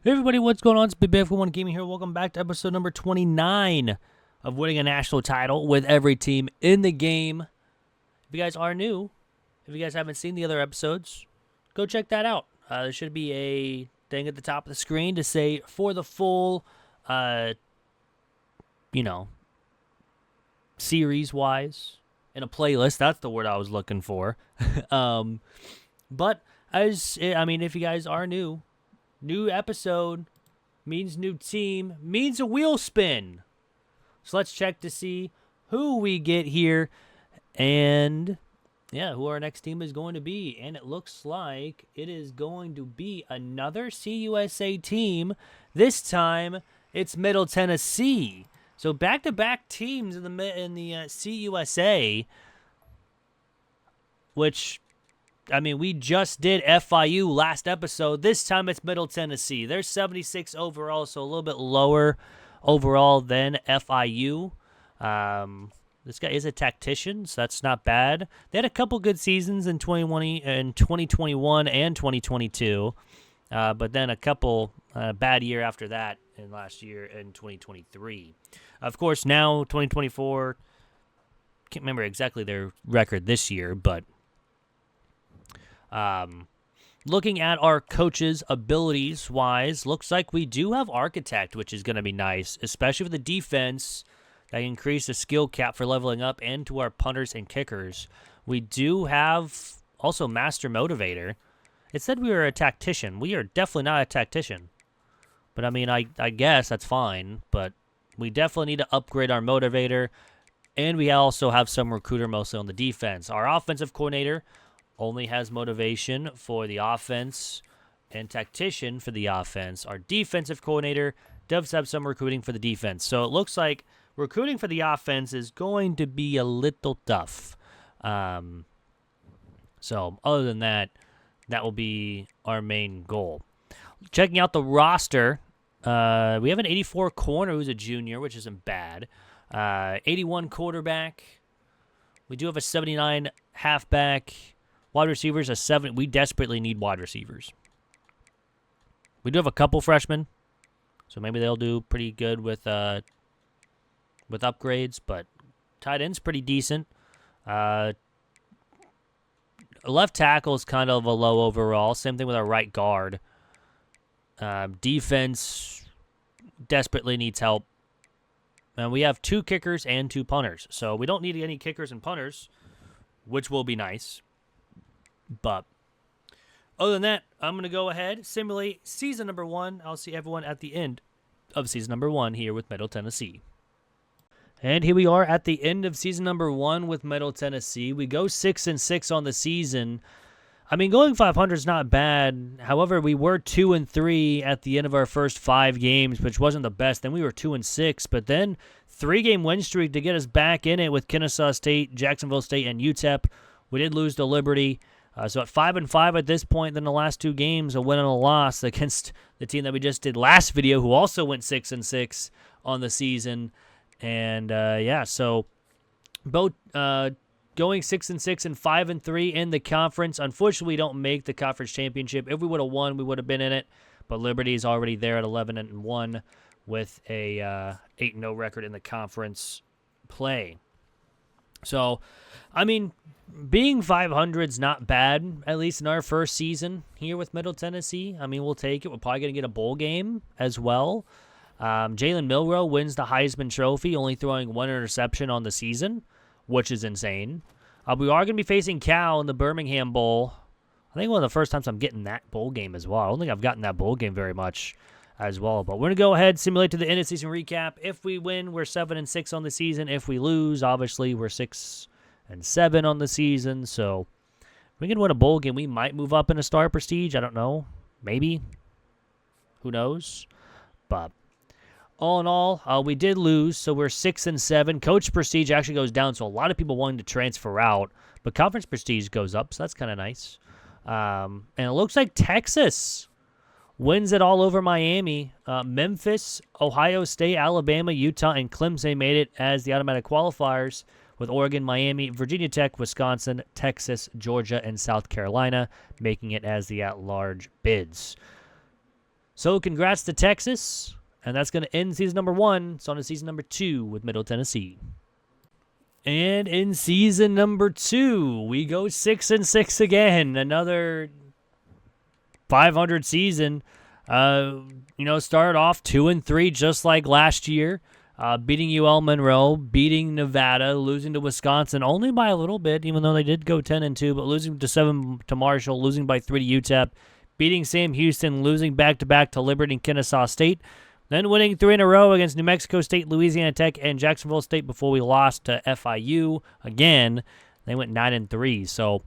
Hey everybody, what's going on? It's Big Bear for One Gaming here. Welcome back to episode number 29 of winning a national title with every team in the game. If you guys are new, if you guys haven't seen the other episodes, go check that out. There should be a thing at the top of the screen to say for the full, series-wise in a playlist. That's the word I was looking for. But if you guys are new episode means new team, means a wheel spin. So let's check to see who we get here and, who our next team is going to be. And it looks like it is going to be another CUSA team. This time, it's Middle Tennessee. So back-to-back teams in the CUSA, which... we just did FIU last episode. This time it's Middle Tennessee. They're 76 overall, so a little bit lower overall than FIU. This guy is a tactician, so that's not bad. They had a couple good seasons in 2021 and 2022, but then a couple bad year after that in last year in 2023. Of course, now 2024, can't remember exactly their record this year, but looking at our coaches' abilities-wise, looks like we do have Architect, which is going to be nice, especially for the defense. That increase the skill cap for leveling up and to our punters and kickers. We do have also Master Motivator. It said we were a tactician. We are definitely not a tactician. But, I guess that's fine. But we definitely need to upgrade our Motivator. And we also have some recruiter mostly on the defense. Our offensive coordinator only has motivation for the offense and tactician for the offense. Our defensive coordinator does have some recruiting for the defense. So it looks like recruiting for the offense is going to be a little tough. So other than that, that will be our main goal. Checking out the roster, we have an 84 corner who's a junior, which isn't bad. 81 quarterback. We do have a 79 halfback. Wide receivers, a 7. We desperately need wide receivers. We do have a couple freshmen, so maybe they'll do pretty good with upgrades, but tight end's pretty decent. Left tackle is kind of a low overall. Same thing with our right guard. Defense desperately needs help. And we have 2 kickers and 2 punters, so we don't need any kickers and punters, which will be nice. But other than that, I'm going to go ahead, simulate season number 1. I'll see everyone at the end of season number 1 here with Middle Tennessee. And here we are at the end of season number 1 with Middle Tennessee. We go 6-6 on the season. Going 500 is not bad. However, we were 2-3 at the end of our first 5 games, which wasn't the best. Then we were 2-6, but then 3-game win streak to get us back in it with Kennesaw State, Jacksonville State, and UTEP. We did lose to Liberty. So at 5-5 at this point, then the last 2 games, a win and a loss against the team that we just did last video, who also went 6-6 on the season. And so both going 6-6 and 5-3 in the conference. Unfortunately, we don't make the conference championship. If we would have won, we would have been in it. But Liberty is already there at 11-1 with a 8-0 record in the conference play. So, being 500 is not bad, at least in our first season here with Middle Tennessee. We'll take it. We're probably going to get a bowl game as well. Jalen Milroe wins the Heisman Trophy, only throwing 1 interception on the season, which is insane. We are going to be facing Cal in the Birmingham Bowl. I think one of the first times I'm getting that bowl game as well. I don't think I've gotten that bowl game very much as well. But we're going to go ahead, simulate to the end of season recap. If we win, we're 7-6 on the season. If we lose, obviously, we're 6-7 on the season. So if we can win a bowl game, we might move up in a star prestige. I don't know. Maybe. Who knows? But all in all, we did lose, so we're 6-7. Coach prestige actually goes down, so a lot of people wanting to transfer out. But conference prestige goes up, so that's kind of nice. And it looks like Texas wins it all over Miami. Memphis, Ohio State, Alabama, Utah, and Clemson made it as the automatic qualifiers, with Oregon, Miami, Virginia Tech, Wisconsin, Texas, Georgia, and South Carolina making it as the at-large bids. So congrats to Texas, and that's going to end season number 1. It's on to season number 2 with Middle Tennessee. And in season number 2, we go 6-6 again. Another 500 season. Started off 2-3 just like last year. Beating UL Monroe, beating Nevada, losing to Wisconsin only by a little bit, even though they did go 10-2, but losing to 7 to Marshall, losing by 3 to UTEP, beating Sam Houston, losing back-to-back to Liberty and Kennesaw State, then winning 3 in a row against New Mexico State, Louisiana Tech, and Jacksonville State before we lost to FIU again. They went 9-3. So,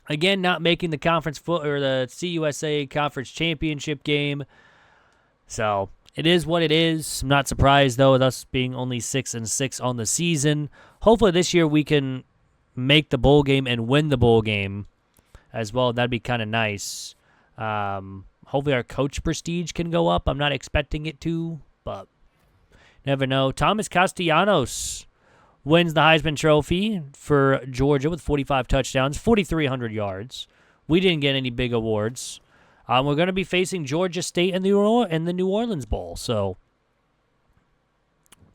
again, not making the the CUSA Conference Championship game. So, it is what it is. I'm not surprised, though, with us being only 6-6 on the season. Hopefully this year we can make the bowl game and win the bowl game as well. That'd be kind of nice. Hopefully our coach prestige can go up. I'm not expecting it to, but never know. Thomas Castellanos wins the Heisman Trophy for Georgia with 45 touchdowns, 4,300 yards. We didn't get any big awards. We're going to be facing Georgia State in the New Orleans Bowl, so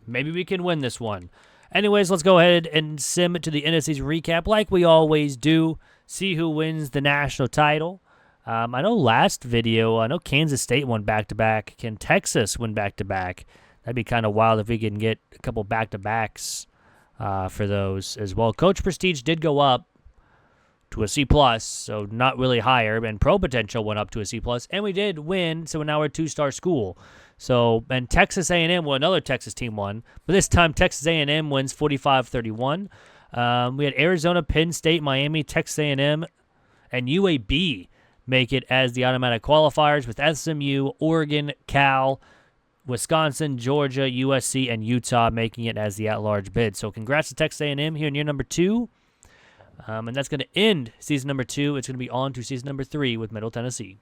maybe we can win this one. Anyways, let's go ahead and sim to the NSC's recap like we always do. See who wins the national title. I know last video, I know Kansas State won back-to-back. Can Texas win back-to-back? That'd be kind of wild if we can get a couple back-to-backs for those as well. Coach prestige did go up to a C+, so not really higher, and pro potential went up to a C+, and we did win, so now we're a 2-star school. So, and Texas A&M, well, another Texas team won, but this time Texas A&M wins 45-31. We had Arizona, Penn State, Miami, Texas A&M, and UAB make it as the automatic qualifiers, with SMU, Oregon, Cal, Wisconsin, Georgia, USC, and Utah making it as the at-large bid. So congrats to Texas A&M here in year number 2. And that's going to end season number 2. It's going to be on to season number 3 with Middle Tennessee.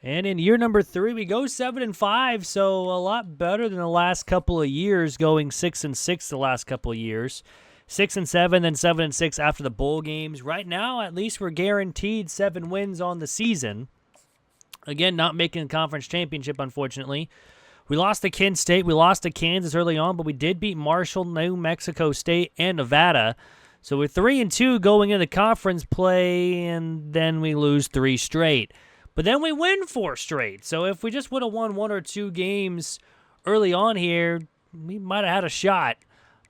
And in year number 3, we go 7-5, so a lot better than the last couple of years, going 6-6 the last couple of years. 6-7, then 7-6 after the bowl games. Right now, at least we're guaranteed 7 wins on the season. Again, not making the conference championship, unfortunately. We lost to Kent State. We lost to Kansas early on, but we did beat Marshall, New Mexico State, and Nevada. So we're 3-2 going into conference play, and then we lose 3 straight. But then we win 4 straight. So if we just would have won 1 or 2 games early on here, we might have had a shot.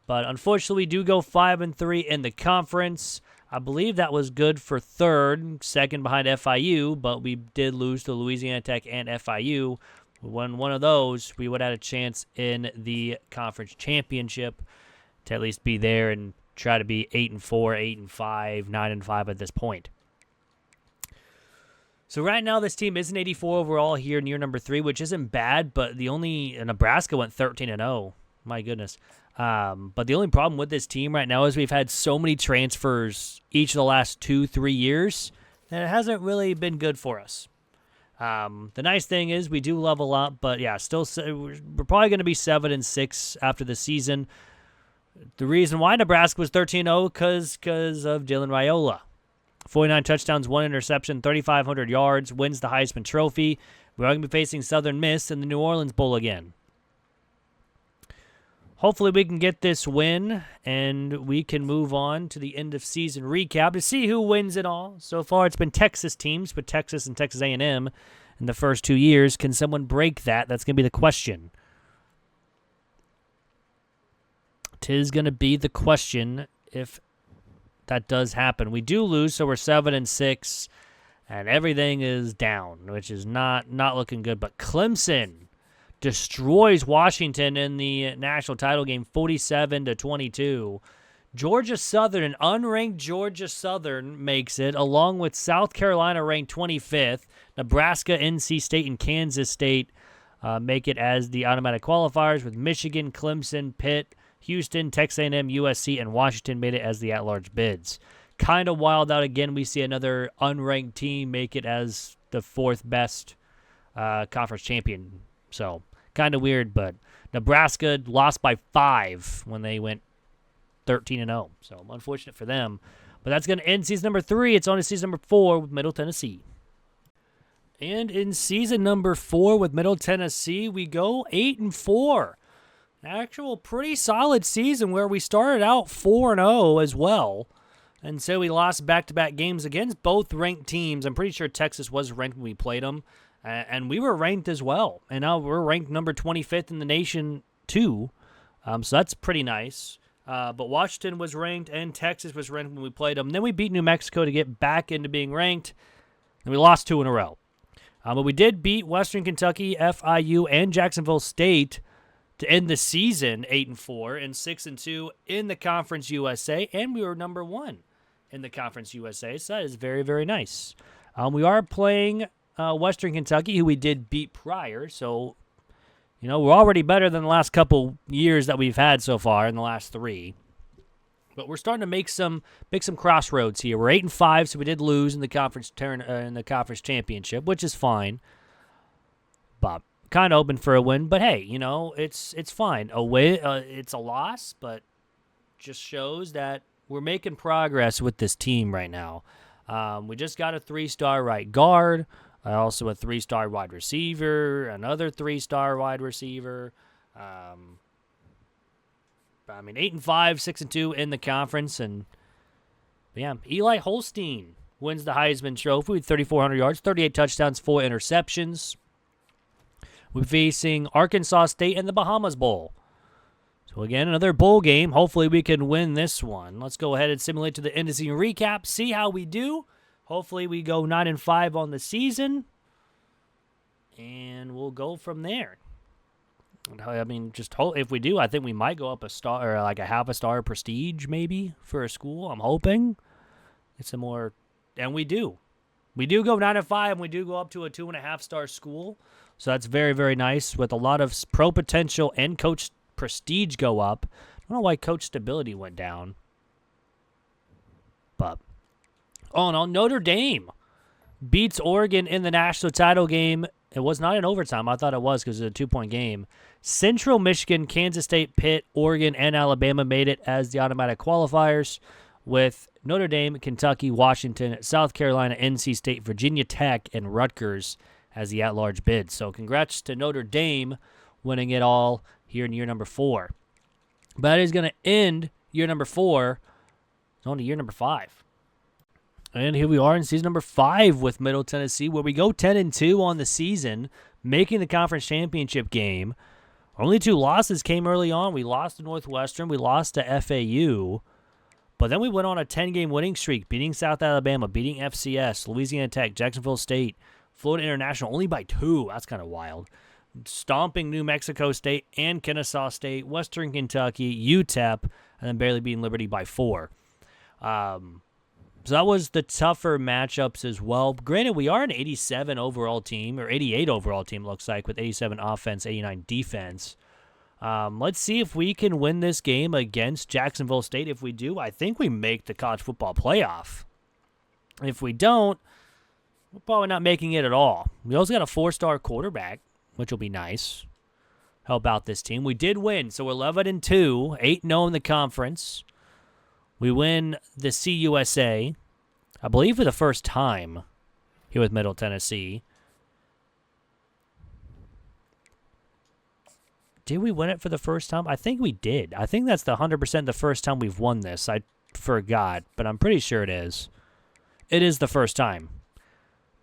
But unfortunately, we do go 5-3 in the conference. I believe that was good for 3rd, 2nd behind FIU, but we did lose to Louisiana Tech and FIU. We won one of those, we would have had a chance in the conference championship to at least be there and try to be 8-4, 8-5, 9-5 at this point. So right now, this team is an 84 overall here in year number 3, which isn't bad, but Nebraska went 13-0. My goodness. But the only problem with this team right now is we've had so many transfers each of the last 2-3 years that it hasn't really been good for us. The nice thing is we do level up, but yeah, still we're probably going to be 7-6 after the season. The reason why Nebraska was 13-0 because of Dylan Raiola. 49 touchdowns, 1 interception, 3,500 yards, wins the Heisman Trophy. We're going to be facing Southern Miss in the New Orleans Bowl again. Hopefully we can get this win, and we can move on to the end-of-season recap to see who wins it all. So far, it's been Texas teams, but Texas and Texas A&M in the first 2 years. Can someone break that? That's going to be the question. 'Tis going to be the question if that does happen. We do lose, so we're 7-6, and everything is down, which is not looking good. But Clemson destroys Washington in the national title game, 47-22. Georgia Southern, an unranked Georgia Southern, makes it, along with South Carolina ranked 25th. Nebraska, NC State, and Kansas State make it as the automatic qualifiers, with Michigan, Clemson, Pitt, Houston, Texas A&M, USC, and Washington made it as the at-large bids. Kind of wild out again. We see another unranked team make it as the 4th best conference champion. So, kind of weird, but Nebraska lost by 5 when they went 13-0. So, unfortunate for them. But that's going to end season number 3. It's on to season number 4 with Middle Tennessee. And in season number 4 with Middle Tennessee, we go 8-4. Actual pretty solid season where we started out 4-0 as well. And so we lost back-to-back games against both ranked teams. I'm pretty sure Texas was ranked when we played them. And we were ranked as well. And now we're ranked number 25th in the nation, too. So that's pretty nice. But Washington was ranked and Texas was ranked when we played them. Then we beat New Mexico to get back into being ranked. And we lost 2 in a row. But we did beat Western Kentucky, FIU, and Jacksonville State to end the season 8-4 and 6-2 in the Conference USA. And we were number 1 in the Conference USA. So that is very, very nice. We are playing Western Kentucky, who we did beat prior. So, we're already better than the last couple years that we've had so far in the last 3. But we're starting to make some crossroads here. We're 8-5, so we did lose in the conference championship, which is fine. But kind of open for a win. But hey, it's fine. A win, it's a loss, but just shows that we're making progress with this team right now. We just got a 3-star right guard, also a 3-star wide receiver, another 3-star wide receiver. 8-5, 6-2 in the conference, and Eli Holstein wins the Heisman Trophy with 3,400 yards, 38 touchdowns, 4 interceptions. We're facing Arkansas State in the Bahamas Bowl. So again, another bowl game. Hopefully we can win this one. Let's go ahead and simulate to the end of the season recap, see how we do. Hopefully we go 9-5 on the season, and we'll go from there. If we do, I think we might go up a star or like a half a star prestige maybe for a school. I'm hoping it's a more, and we do. We do go 9-5, and we do go up to a 2.5-star school. So that's very, very nice with a lot of pro potential and coach prestige go up. I don't know why coach stability went down. But all in all, Notre Dame beats Oregon in the national title game. It was not in overtime. I thought it was because it was a 2-point game. Central Michigan, Kansas State, Pitt, Oregon, and Alabama made it as the automatic qualifiers, with Notre Dame, Kentucky, Washington, South Carolina, NC State, Virginia Tech, and Rutgers as the at-large bid. So congrats to Notre Dame winning it all here in year number 4. But that is going to end year number 4. It's on to year number 5. And here we are in season number 5 with Middle Tennessee, where we go 10-2 on the season, making the conference championship game. Only 2 losses came early on. We lost to Northwestern. We lost to FAU. But then we went on a 10-game winning streak, beating South Alabama, beating FCS, Louisiana Tech, Jacksonville State, Florida International, only by 2. That's kind of wild. Stomping New Mexico State and Kennesaw State, Western Kentucky, UTEP, and then barely beating Liberty by 4. So that was the tougher matchups as well. Granted, we are an 87 overall team, or 88 overall team, looks like, with 87 offense, 89 defense. Let's see if we can win this game against Jacksonville State. If we do, I think we make the college football playoff. If we don't, we're probably not making it at all. We also got a 4-star quarterback, which will be nice. Help out this team. We did win, so we're 11-2, 8-0 in the conference. We win the CUSA, I believe for the first time here with Middle Tennessee. Did we win it for the first time? I think we did. I think that's the 100% the first time we've won this. I forgot, but I'm pretty sure it is. It is the first time.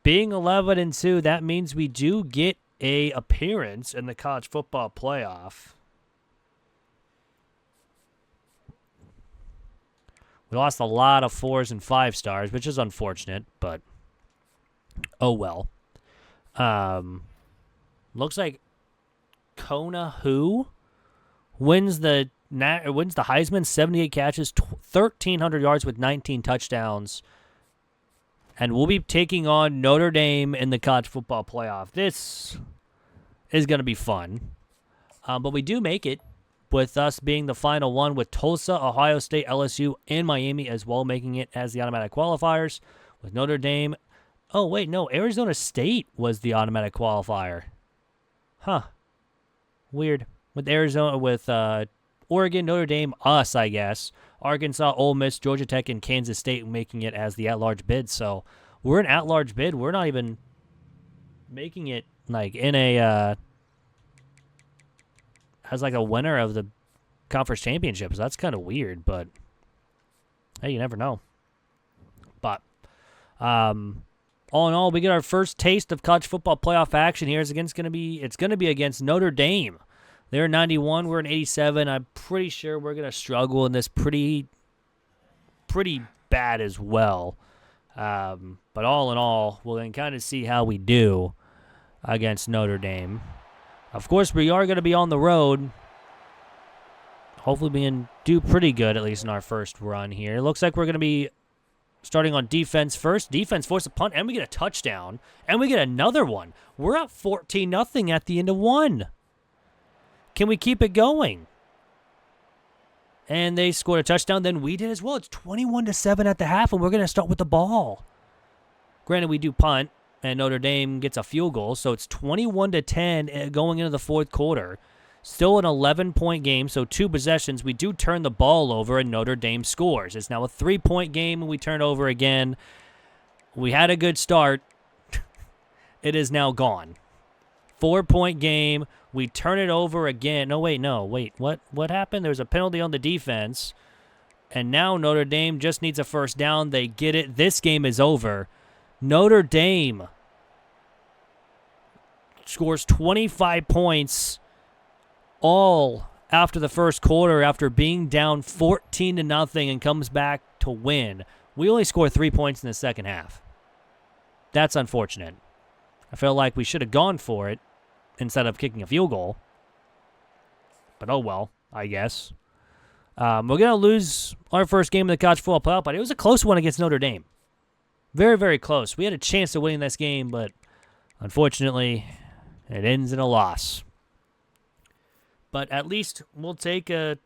Being 11-2, that means we do get a appearance in the college football playoff. We lost a lot of 4s and 5-stars, which is unfortunate, but oh well. Looks like Kona who wins the Heisman, 78 catches, 1,300 yards with 19 touchdowns, and we'll be taking on Notre Dame in the college football playoff. This is going to be fun, but we do make it, with us being the final one, with Tulsa, Ohio State, LSU, and Miami as well making it as the automatic qualifiers, with Notre Dame. Oh, wait, no, Arizona State was the automatic qualifier. Huh. Weird. With Oregon, Notre Dame, us, I guess. Arkansas, Ole Miss, Georgia Tech, and Kansas State making it as the at-large bid. So we're an at-large bid. We're not even making it like in a as like a winner of the conference championships. That's kind of weird, but hey, you never know. But all in all, we get our first taste of college football playoff action here. It's going to be against Notre Dame. They're 91. We're in 87. I'm pretty sure we're going to struggle in this pretty bad as well. But all in all, we'll then kind of see how we do against Notre Dame. Of course, we are going to be on the road. Hopefully we can do pretty good, at least in our first run here. It looks like we're going to be starting on defense first. Defense force a punt, and we get a touchdown, and we get another one. We're up 14-0 at the end of one. Can we keep it going? And they scored a touchdown. Then we did as well. It's 21-7 at the half, and we're going to start with the ball. Granted, we do punt, and Notre Dame gets a field goal, so it's 21-10 going into the fourth quarter. Still an 11-point game, so 2 possessions. We do turn the ball over, and Notre Dame scores. It's now a 3-point game, and we turn over again. We had a good start. It is now gone. 4-point game. We turn it over again. Wait. What happened? There's a penalty on the defense, and now Notre Dame just needs a first down. They get it. This game is over. Notre Dame scores 25 points all after the first quarter after being down 14-0 and comes back to win. We only score 3 points in the second half. That's unfortunate. I felt like we should have gone for it instead of kicking a field goal. But oh well, I guess. We're going to lose our first game in the college football playoff, but it was a close one against Notre Dame. Very, very close. We had a chance of winning this game, but unfortunately, it ends in a loss. But at least we'll take we'll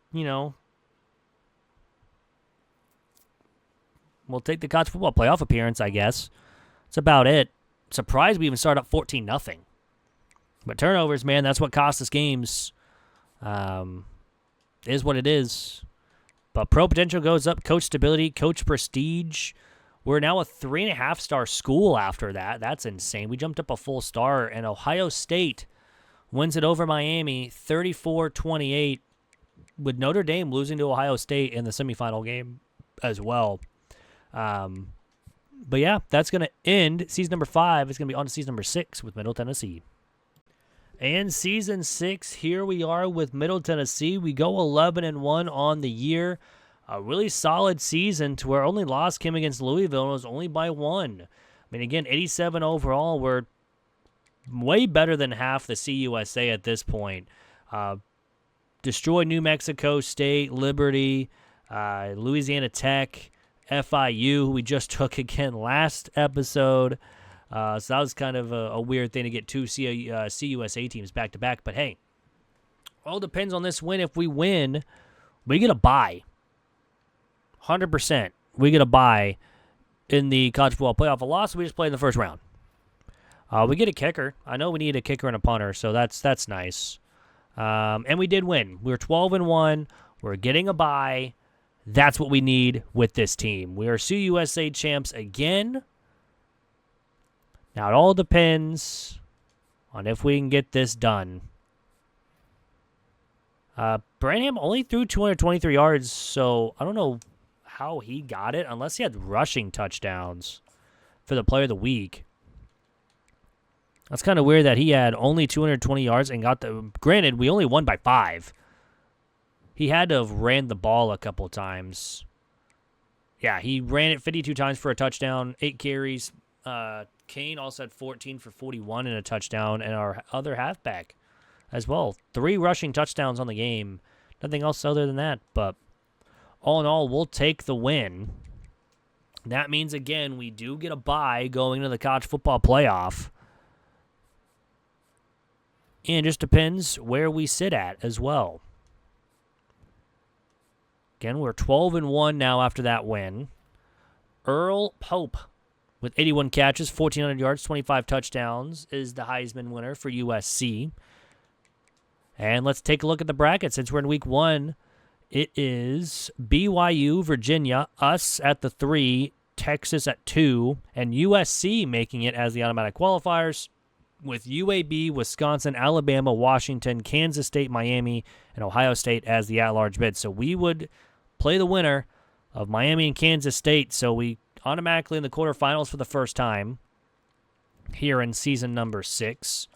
take the college football playoff appearance, I guess. That's about it. Surprised we even started up 14-0. But turnovers, man, that's what cost us games. Is what it is. But pro potential goes up, coach stability, coach prestige. We're now a 3.5-star school after that. That's insane. We jumped up a full star, and Ohio State wins it over Miami 34-28, with Notre Dame losing to Ohio State in the semifinal game as well. But yeah, that's going to end season number 5. It's going to be on to season number 6 with Middle Tennessee. And season 6, here we are with Middle Tennessee. We go 11-1 on the year. A really solid season to where only loss came against Louisville and it was only by 1. I mean, again, 87 overall. We're way better than half the CUSA at this point. Destroyed New Mexico State, Liberty, Louisiana Tech, FIU, who we just took again last episode. So that was kind of a weird thing to get 2 CUSA teams back-to-back. But hey, all depends on this win. If we win, we get a bye. 100%. We get a bye in the college football playoff. A loss, we just play in the first round. We get a kicker. I know we need a kicker and a punter, so that's nice. And we did win. We were 12-1. We're getting a bye. That's what we need with this team. We are CUSA champs again. Now, it all depends on if we can get this done. Branham only threw 223 yards, so I don't know how he got it, unless he had rushing touchdowns for the player of the week. That's kind of weird that he had only 220 yards and got the... Granted, we only won by 5. He had to have ran the ball a couple times. Yeah, he ran it 52 times for a touchdown, 8 carries. Kane also had 14 for 41 and a touchdown, and our other halfback as well. 3 rushing touchdowns on the game. Nothing else other than that, but all in all, we'll take the win. That means, again, we do get a bye going into the college football playoff. And it just depends where we sit at as well. Again, we're 12-1 now after that win. Earl Pope with 81 catches, 1,400 yards, 25 touchdowns is the Heisman winner for USC. And let's take a look at the bracket. Since we're in week 1, it is BYU, Virginia, us at the 3, Texas at 2, and USC making it as the automatic qualifiers. with UAB, Wisconsin, Alabama, Washington, Kansas State, Miami, and Ohio State as the at-large bid. So we would play the winner of Miami and Kansas State. So we automatically in the quarterfinals for the first time here in season number 6,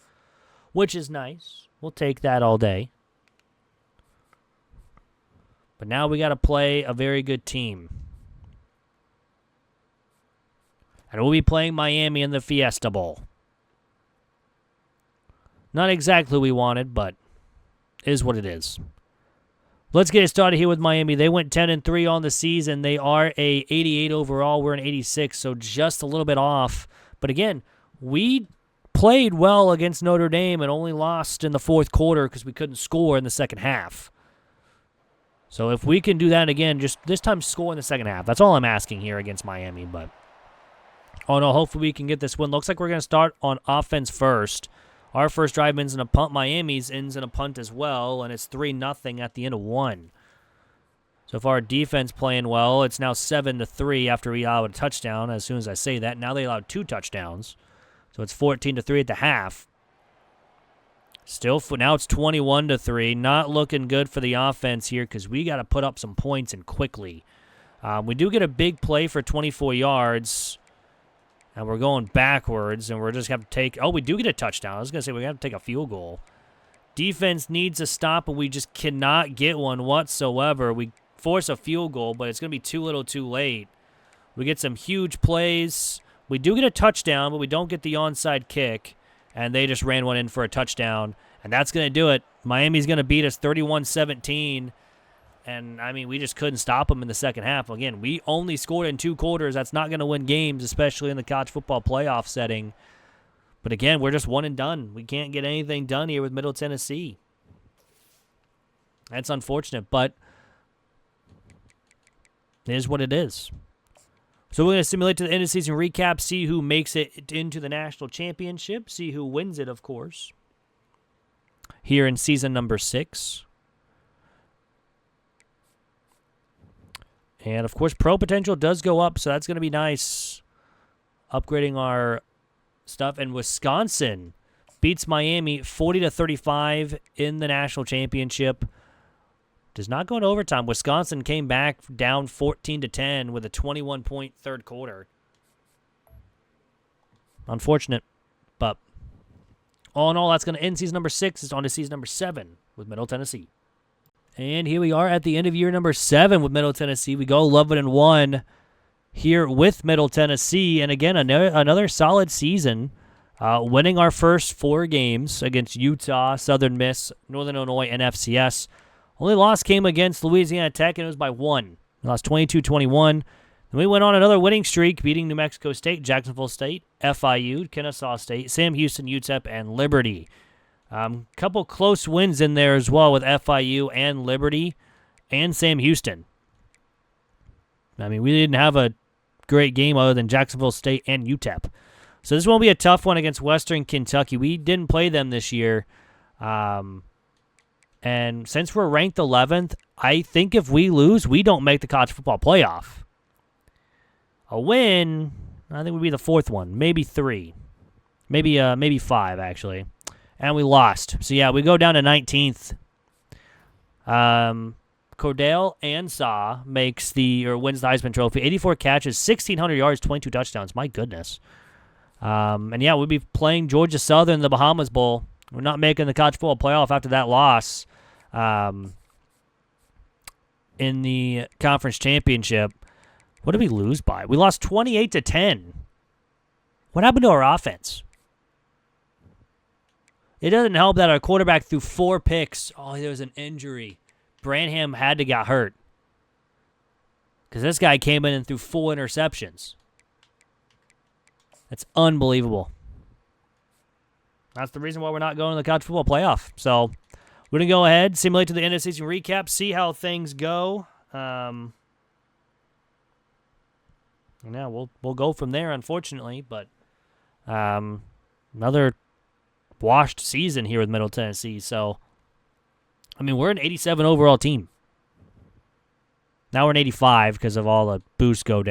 which is nice. We'll take that all day. But now we got to play a very good team. And we'll be playing Miami in the Fiesta Bowl. Not exactly what we wanted, but is what it is. Let's get it started here with Miami. They went 10-3 on the season. They are a 88 overall. We're an 86, so just a little bit off. But again, we played well against Notre Dame and only lost in the fourth quarter because we couldn't score in the second half. So if we can do that again, just this time score in the second half. That's all I'm asking here against Miami. But oh no, hopefully we can get this win. Looks like we're going to start on offense first. Our first drive ends in a punt. Miami's ends in a punt as well, and it's 3-0 at the end of one. So far, defense playing well. It's now 7-3 after we allowed a touchdown. As soon as I say that, now they allowed 2 touchdowns. So it's 14-3 at the half. Still, now it's 21-3. Not looking good for the offense here because we got to put up some points and quickly. We do get a big play for 24 yards. And we're going backwards, and we're just going to take... Oh, we do get a touchdown. I was going to say we have to take a field goal. Defense needs a stop, and we just cannot get one whatsoever. We force a field goal, but it's going to be too little too late. We get some huge plays. We do get a touchdown, but we don't get the onside kick, and they just ran one in for a touchdown. And that's going to do it. Miami's going to beat us 31-17. And, I mean, we just couldn't stop them in the second half. Again, we only scored in 2 quarters. That's not going to win games, especially in the college football playoff setting. But, again, we're just one and done. We can't get anything done here with Middle Tennessee. That's unfortunate, but it is what it is. So we're going to simulate to the end of season recap, see who makes it into the national championship, see who wins it, of course, here in season number 6. And, of course, pro potential does go up, so that's going to be nice. Upgrading our stuff. And Wisconsin beats Miami 40-35 in the national championship. Does not go into overtime. Wisconsin came back down 14-10 with a 21-point third quarter. Unfortunate, but all in all, that's going to end season number 6. It's on to season number 7 with Middle Tennessee. And here we are at the end of year number 7 with Middle Tennessee. We go 11-1 here with Middle Tennessee. And again, another solid season, winning our first 4 games against Utah, Southern Miss, Northern Illinois, and FCS. Only loss came against Louisiana Tech, and it was by 1. We lost 22-21. Then we went on another winning streak, beating New Mexico State, Jacksonville State, FIU, Kennesaw State, Sam Houston, UTEP, and Liberty. Couple close wins in there as well with FIU and Liberty and Sam Houston. I mean, we didn't have a great game other than Jacksonville State and UTEP. So this won't be a tough one against Western Kentucky. We didn't play them this year. And since we're ranked 11th, I think if we lose, we don't make the college football playoff. A win, I think would be the 4th one, maybe 3. Maybe 5, actually. And we lost. So, yeah, we go down to 19th. Cordell Ansah wins the Heisman Trophy. 84 catches, 1,600 yards, 22 touchdowns. My goodness. And, yeah, we'll be playing Georgia Southern in the Bahamas Bowl. We're not making the college football playoff after that loss in the conference championship. What did we lose by? We lost 28-10. What happened to our offense? It doesn't help that our quarterback threw 4 picks. Oh, there was an injury. Branham had to get hurt. Because this guy came in and threw 4 interceptions. That's unbelievable. That's the reason why we're not going to the college football playoff. So we're going to go ahead, simulate to the end of the season recap, see how things go. Now we'll go from there, unfortunately. But another washed season here with Middle Tennessee. So, I mean, we're an 87 overall team. Now we're an 85 because of all the boosts go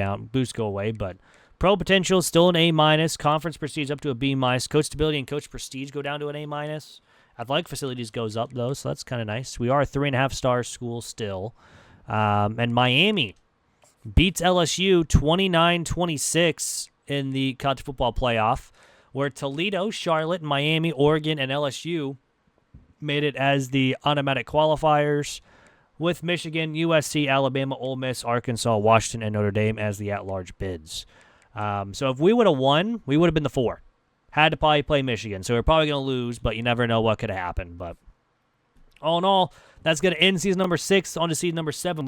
away. But Pro potential still an A-. Conference prestige up to a B-. Coach stability and coach prestige go down to an A-. Athletic facilities goes up, though, so that's kind of nice. We are a 3.5-star school still. And Miami beats LSU 29-26 in the college football playoff, where Toledo, Charlotte, Miami, Oregon, and LSU made it as the automatic qualifiers, with Michigan, USC, Alabama, Ole Miss, Arkansas, Washington, and Notre Dame as the at-large bids. So if we would have won, we would have been the 4. Had to probably play Michigan, so we're probably going to lose, but you never know what could have happened. But all in all, that's going to end season number 6 on to season number 7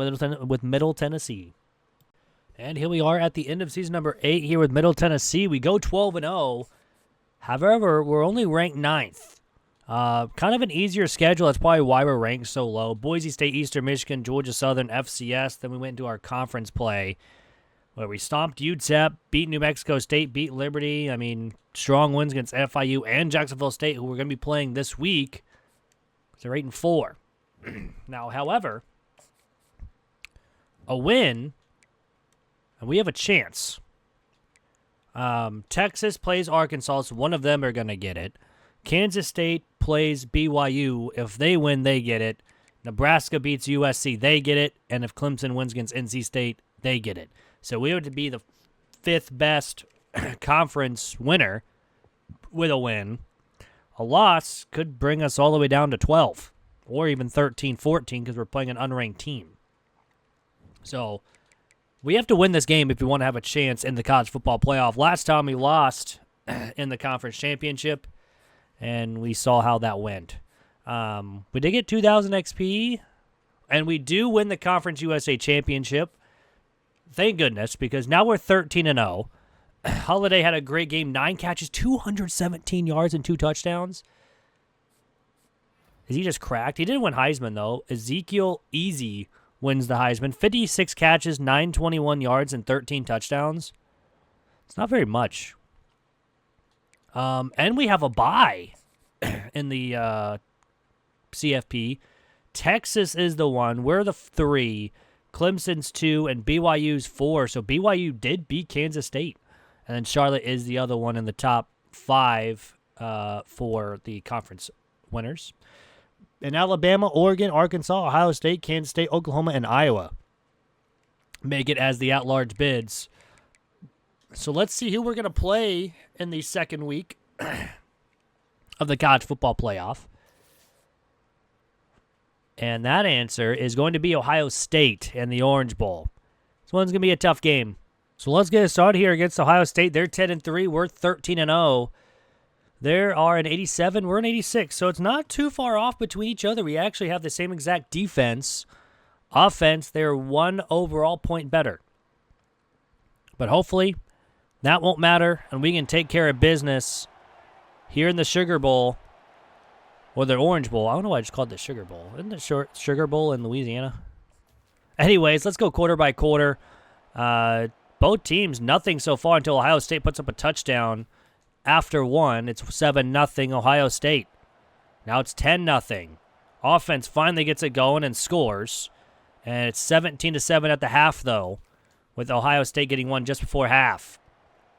with Middle Tennessee. And here we are at the end of season number 8 here with Middle Tennessee. We go 12-0. However, we're only ranked 9th. Kind of an easier schedule. That's probably why we're ranked so low. Boise State, Eastern Michigan, Georgia Southern, FCS. Then we went into our conference play, where we stomped UTEP, beat New Mexico State, beat Liberty. I mean, strong wins against FIU and Jacksonville State, who we're going to be playing this week. They're 8-4. Now, however, a win, and we have a chance. Texas plays Arkansas, so one of them are going to get it. Kansas State plays BYU. If they win, they get it. Nebraska beats USC, they get it. And if Clemson wins against NC State, they get it. So we would be the 5th best conference winner with a win. A loss could bring us all the way down to 12 or even 13, 14 because we're playing an unranked team. So we have to win this game if we want to have a chance in the college football playoff. Last time we lost in the conference championship, and we saw how that went. We did get 2,000 XP, and we do win the Conference USA Championship. Thank goodness, because now we're 13-0. Holiday had a great game, 9 catches, 217 yards, and 2 touchdowns. Is he just cracked? He didn't win Heisman, though. Ezekiel Easy wins the Heisman. 56 catches, 921 yards, and 13 touchdowns. It's not very much. And we have a bye in the CFP. Texas is the one. We're the 3. Clemson's 2, and BYU's 4. So BYU did beat Kansas State. And then Charlotte is the other one in the top 5 for the conference winners. And Alabama, Oregon, Arkansas, Ohio State, Kansas State, Oklahoma, and Iowa make it as the at-large bids. So let's see who we're going to play in the second week of the college football playoff. And that answer is going to be Ohio State and the Orange Bowl. This one's going to be a tough game. So let's get started here against Ohio State. They're 10-3. We're 13-0. They are an 87. We're an 86. So it's not too far off between each other. We actually have the same exact defense. Offense, they're 1 overall point better. But hopefully that won't matter, and we can take care of business here in the Sugar Bowl, or the Orange Bowl. I don't know why I just called it the Sugar Bowl. Isn't it Sugar Bowl in Louisiana? Anyways, let's go quarter by quarter. Both teams, nothing so far until Ohio State puts up a touchdown after 1. It's 7-0 Ohio State. Now it's 10-0. Offense finally gets it going and scores. And it's 17-7 at the half, though, with Ohio State getting one just before half.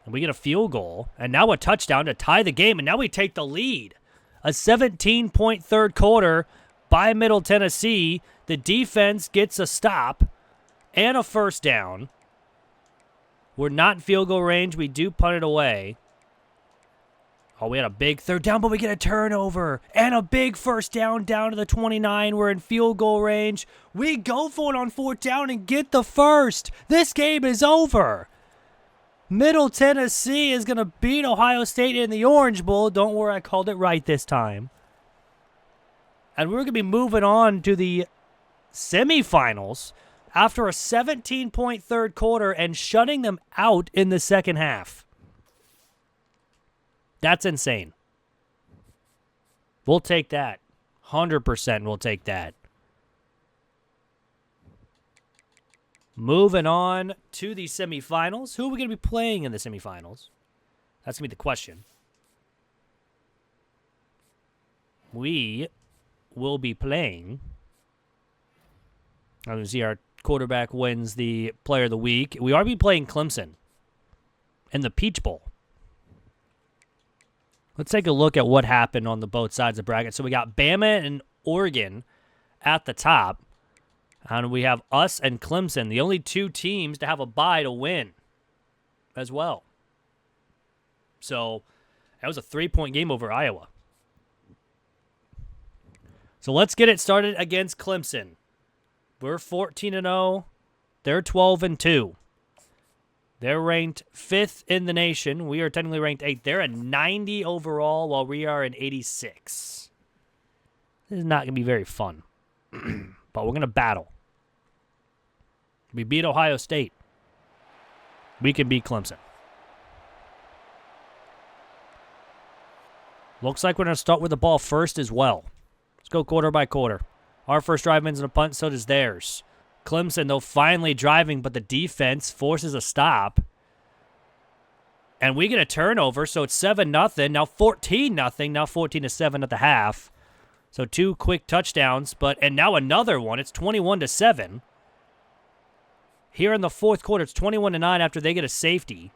And we get a field goal, and now a touchdown to tie the game, and now we take the lead. A 17-point third quarter by Middle Tennessee. The defense gets a stop and a first down. We're not in field goal range. We do punt it away. Oh, we had a big third down, but we get a turnover. And a big first down to the 29. We're in field goal range. We go for it on 4th down and get the first. This game is over. Middle Tennessee is going to beat Ohio State in the Orange Bowl. Don't worry, I called it right this time. And we're going to be moving on to the semifinals after a 17-point third quarter and shutting them out in the second half. That's insane. We'll take that. 100% we'll take that. Moving on to the semifinals. Who are we going to be playing in the semifinals? That's going to be the question. We will be playing. I'm going to see our quarterback wins the player of the week. We are be playing Clemson. in the Peach Bowl. Let's take a look at what happened on the both sides of the bracket. So we got Bama and Oregon at the top. And we have us and Clemson, the only two teams to have a bye to win as well. So that was a 3-point game over Iowa. So let's get it started against Clemson. We're 14-0. They're 12-2. They're ranked 5th in the nation. We are technically ranked 8th. They're at 90 overall, while we are in 86. This is not going to be very fun. But we're going to battle. We beat Ohio State. We can beat Clemson. Looks like we're going to start with the ball first as well. Let's go quarter by quarter. Our first drive ends in a punt, so does theirs. Clemson, though, finally driving, but the defense forces a stop. And we get a turnover, so it's 7-0, now 14-0, now 14-7 at the half. So 2 quick touchdowns, and now another one. It's 21-7. Here in the fourth quarter, it's 21-9 after they get a safety.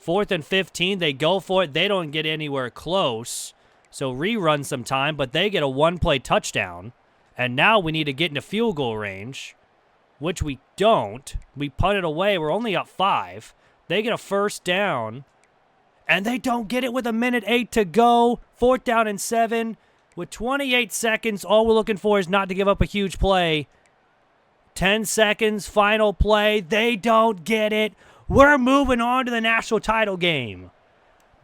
4th and 15, they go for it. They don't get anywhere close. So rerun some time, but they get a 1-play touchdown. And now we need to get into field goal range, which we don't. We punt it away. We're only up 5. They get a first down, and they don't get it with 1:08 to go. 4th down and 7. With 28 seconds, all we're looking for is not to give up a huge play. 10 seconds, final play. They don't get it. We're moving on to the national title game.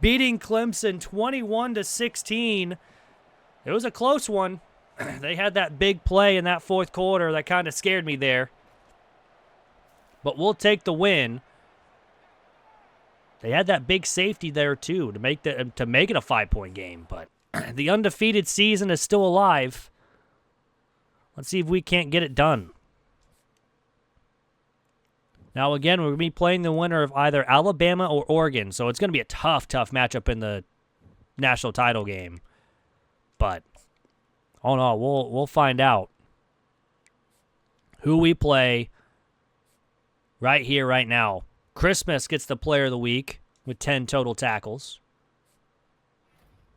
Beating Clemson 21-16. It was a close one. They had that big play in that fourth quarter that kind of scared me there. But we'll take the win. They had that big safety there too to make it a 5-point game. But the undefeated season is still alive. Let's see if we can't get it done. Now, again, we're going to be playing the winner of either Alabama or Oregon, so it's going to be a tough matchup in the national title game. But, oh no, we'll find out who we play right here, right now. Christmas gets the player of the week with 10 total tackles.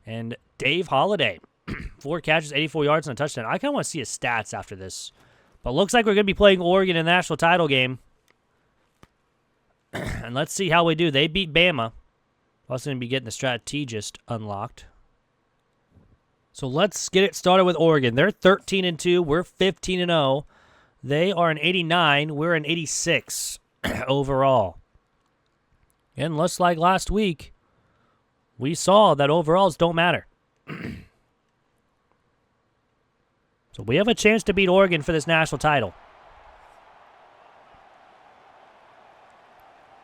And Dave Holliday, 4 catches, 84 yards, and a touchdown. I kind of want to see his stats after this. But looks like we're going to be playing Oregon in the national title game. And let's see how we do. They beat Bama. Also going to be getting the strategist unlocked. So let's get it started with Oregon. They're 13-2. We're 15-0. They are an 89. We're an 86 overall. And just like last week, we saw that overalls don't matter. So we have a chance to beat Oregon for this national title.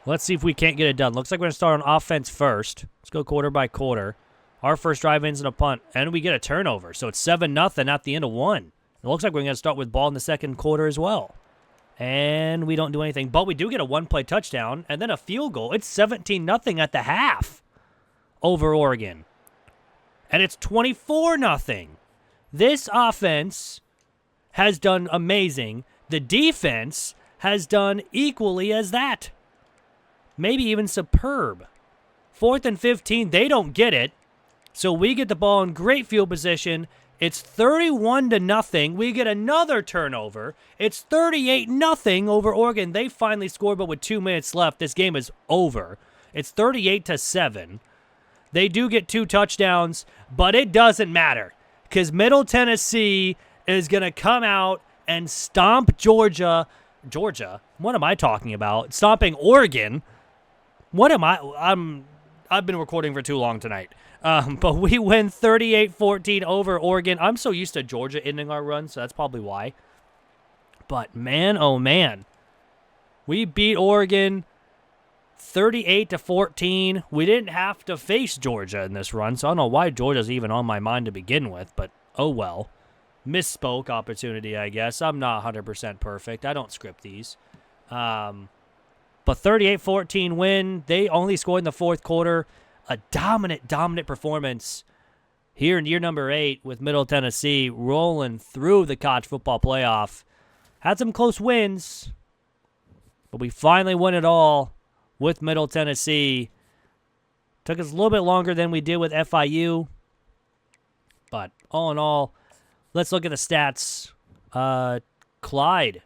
Let's see if we can't get it done. Looks like we're going to start on offense first. Let's go quarter by quarter. Our first drive ends in a punt, and we get a turnover. So it's 7-0 at the end of 1. It looks like we're going to start with ball in the second quarter as well. And we don't do anything, but we do get a 1-play touchdown and then a field goal. It's 17-0 at the half over Oregon. And it's 24-0. This offense has done amazing. The defense has done equally as that. Maybe even superb. 4th and 15, they don't get it. So we get the ball in great field position. It's 31-0. We get another turnover. It's 38-0 over Oregon. They finally scored, but with 2 minutes left, this game is over. It's 38-7. They do get 2 touchdowns, but it doesn't matter because Middle Tennessee is going to come out and stomp Georgia. What am I talking about? Stomping Oregon. What am I? I've been recording for too long tonight. But we win 38-14 over Oregon. I'm so used to Georgia ending our run, so that's probably why. But man, oh man. We beat Oregon 38-14. We didn't have to face Georgia in this run, so I don't know why Georgia's even on my mind to begin with, but oh well. Misspoke opportunity, I guess. I'm not 100% perfect. I don't script these. But 38-14 win. They only scored in the fourth quarter. A dominant performance here in year number 8 with Middle Tennessee rolling through the college football playoff. Had some close wins, but we finally won it all. with Middle Tennessee. Took us a little bit longer than we did with FIU. But all in all, let's look at the stats. Clyde,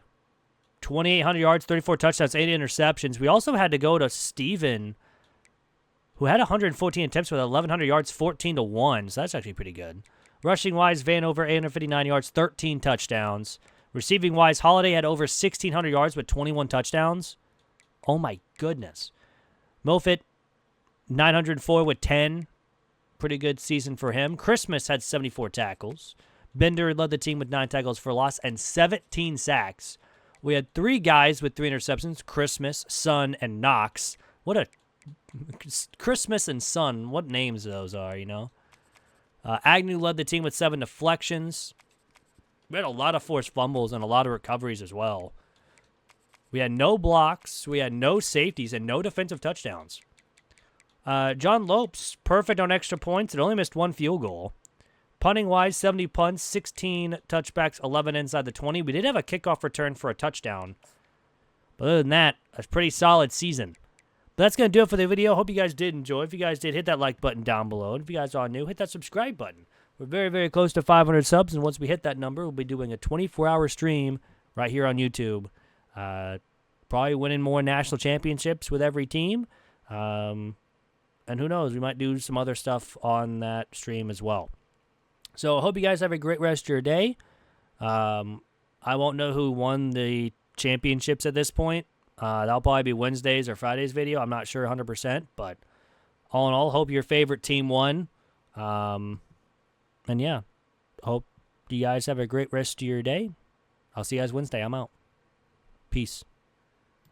2,800 yards, 34 touchdowns, 8 interceptions. We also had to go to Steven, who had 114 attempts with 1,100 yards, 14-1. So that's actually pretty good. Rushing-wise, Vanover, 859 yards, 13 touchdowns. Receiving-wise, Holiday had over 1,600 yards with 21 touchdowns. Oh, my goodness. Moffitt, 904 with 10. Pretty good season for him. Christmas had 74 tackles. Bender led the team with 9 tackles for loss and 17 sacks. We had 3 guys with 3 interceptions, Christmas, Sun, and Knox. What a Christmas and Sun, what names those are, you know? Agnew led the team with 7 deflections. We had a lot of forced fumbles and a lot of recoveries as well. We had no blocks, we had no safeties, and no defensive touchdowns. John Lopes, perfect on extra points and only missed 1 field goal. Punting-wise, 70 punts, 16 touchbacks, 11 inside the 20. We did have a kickoff return for a touchdown. But other than that, a pretty solid season. But that's going to do it for the video. Hope you guys did enjoy. If you guys did, hit that like button down below. And if you guys are new, hit that subscribe button. We're very, very close to 500 subs, and once we hit that number, we'll be doing a 24-hour stream right here on YouTube. Probably winning more national championships with every team. And who knows, we might do some other stuff on that stream as well. So I hope you guys have a great rest of your day. I won't know who won the championships at this point. That'll probably be Wednesday's or Friday's video. I'm not sure 100%, but all in all, hope your favorite team won. And yeah, hope you guys have a great rest of your day. I'll see you guys Wednesday. I'm out. Peace.